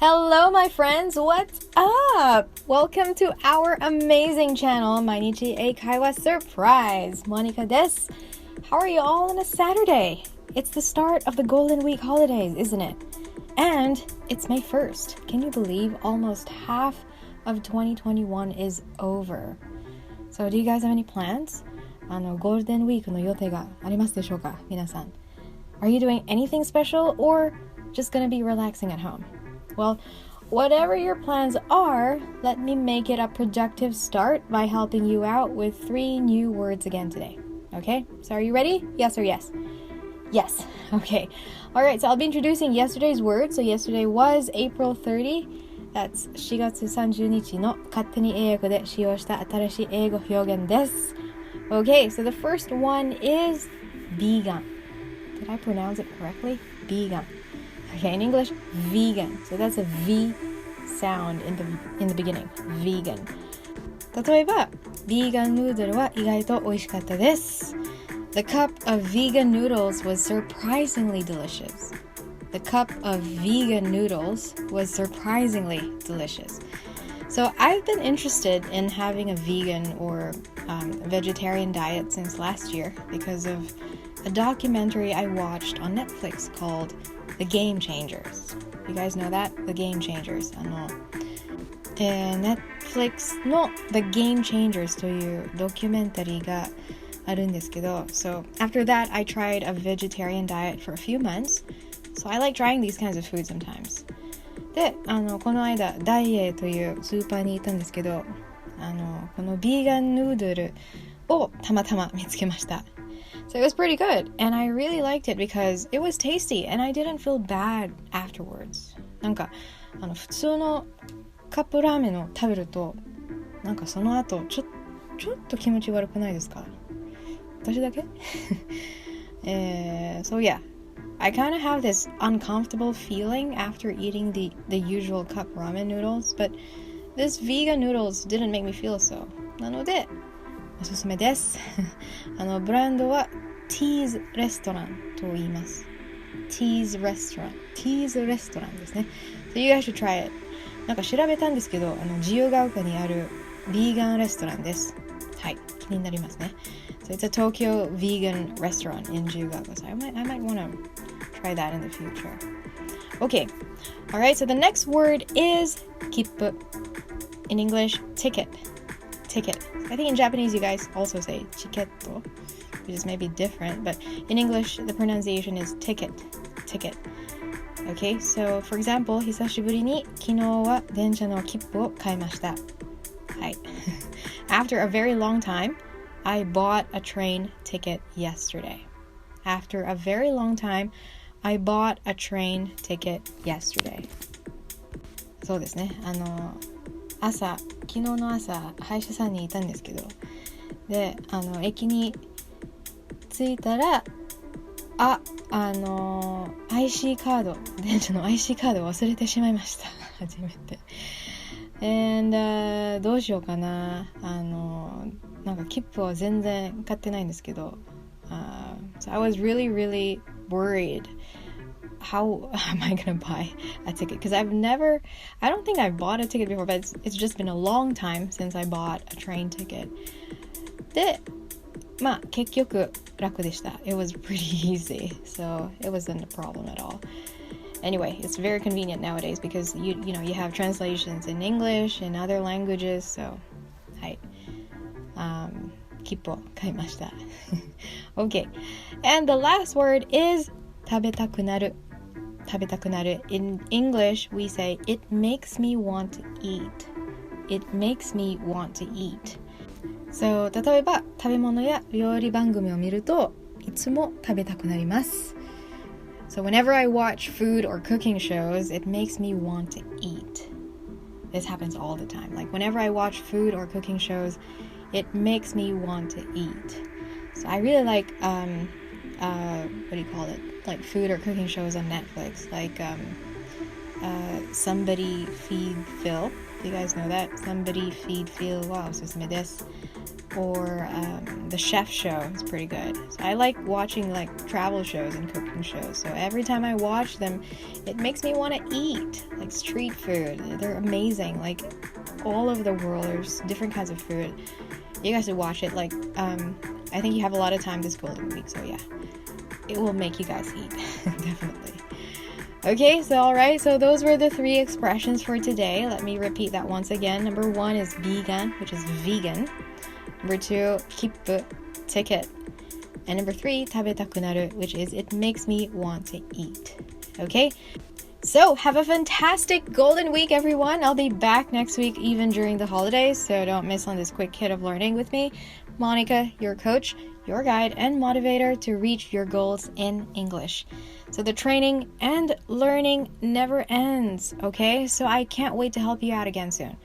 Hello, my friends. What's up? Welcome to our amazing channel, 毎日英会話 SURPRISE. Monicaです. How are you all on a Saturday? It's the start of the Golden Week holidays, isn't it? And it's May 1st. Can you believe almost half of 2021 is over? So, do you guys have any plans? ゴールデンウィークの予定がありますでしょうか、皆さん。Are you doing anything special or just gonna be relaxing at home?Well, whatever your plans are, let me make it a productive start by helping you out with 3 new words again today. Okay? So are you ready? Yes or yes? Yes. Okay. Alright, so I'll be introducing yesterday's word. So yesterday was April 30. That's 4月30日の勝手に英訳で使用した新しい英語表現です。Okay, so the first one is vegan. Did I pronounce it correctly? Vegan.Okay, in English, vegan. So that's a V sound in the beginning. Vegan. 例えば、ビーガンヌードルは意外と美味しかったです。The cup of vegan noodles was surprisingly delicious. The cup of vegan noodles was surprisingly delicious. So I've been interested in having a vegan or vegetarian diet since last year because of a documentary I watched on Netflix called The Game Changers. You guys know that? The Game Changers. Netflix の The Game Changers というドキュメンタリーがあるんですけど So after that, I tried a vegetarian diet for a few months. So I like trying these kinds of food sometimes. で、この間、ダイエーというスーパーに行ったんですけど、このビーガンヌードルをたまたま見つけました。So it was pretty good, and I really liked it because it was tasty, and I didn't feel bad afterwards. なんか、普通のカップラーメンを食べると、なんかその後、ちょっと気持ち悪くないですか？私だけ？So yeah, I kind of have this uncomfortable feeling after eating the usual cup ramen noodles, but this vegan noodles didn't make me feel so. なので、おすすめです。ブランドは Tea's レストランと言います。Tea's レストランですね。So you guys should try it. なんか調べたんですけど、自由が丘にあるビーガンレストランです。はい、気になりますね。So it's a Tokyo vegan restaurant in 自由が丘. So I might want to try that in the future. Okay. Alright, so the next word is 切符. In English, ticket.I think in Japanese you guys also say chiketto, which is maybe different, but in English the pronunciation is ticket. Okay, so for example, 久しぶりに昨日は電車の切符を買いました。はい。After a very long time, I bought a train ticket yesterday. After a very long time, I bought a train ticket yesterday. そうですね。昨日の朝歯医者さんにいたんですけどで駅に着いたらIC カード電車の IC カードを忘れてしまいました初めて And、どうしようかななんか切符は全然買ってないんですけど、So I was really worried How am I gonna buy a ticket? Because I don't think I've bought a ticket before, but it's just been a long time since I bought a train ticket. で、まあ結局楽でした。It was pretty easy, so it wasn't a problem at all. Anyway, it's very convenient nowadays because you have translations in English and other languages, so はい。切符を買いました。Okay, and the last word is 食べたくなる。In English, we say, it makes me want to eat. It makes me want to eat. So, 例えば、食べ物や料理番組を見ると、いつも食べたくなります。So, whenever I watch food or cooking shows, it makes me want to eat. This happens all the time. Like, whenever I watch food or cooking shows, it makes me want to eat. So, I really like, what do you call it? Like food or cooking shows on Netflix, like Somebody Feed Phil. Do you guys know that? Somebody Feed Phil. Wow, おすすめです。or the chef show is pretty good. So I like watching like travel shows and cooking shows. So every time I watch them, it makes me want to eat like street food. They're amazing. Like all over the world, there's different kinds of food. You guys should watch it. Like I think you have a lot of time this Golden Week. So yeah, it will make you guys eat definitely. Okay, so alright, so those were the 3 expressions for today. Let me repeat that once again. Number 1 is vegan, which is vegan. Number 2, 切符, ticket. And number 3, 食べたくなる, which is it makes me want to eat. Okay? So, have a fantastic Golden Week, everyone. I'll be back next week, even during the holidays, so don't miss on this quick hit of learning with me. Monica, your coach, your guide, and motivator to reach your goals in English. So the training and learning never ends, okay? So I can't wait to help you out again soon.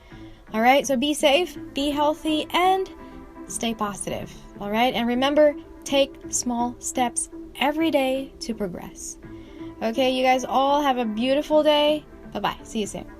All right, so be safe, be healthy, and stay positive. All right, and remember, take small steps every day to progress. Okay, you guys all have a beautiful day. Bye-bye. See you soon.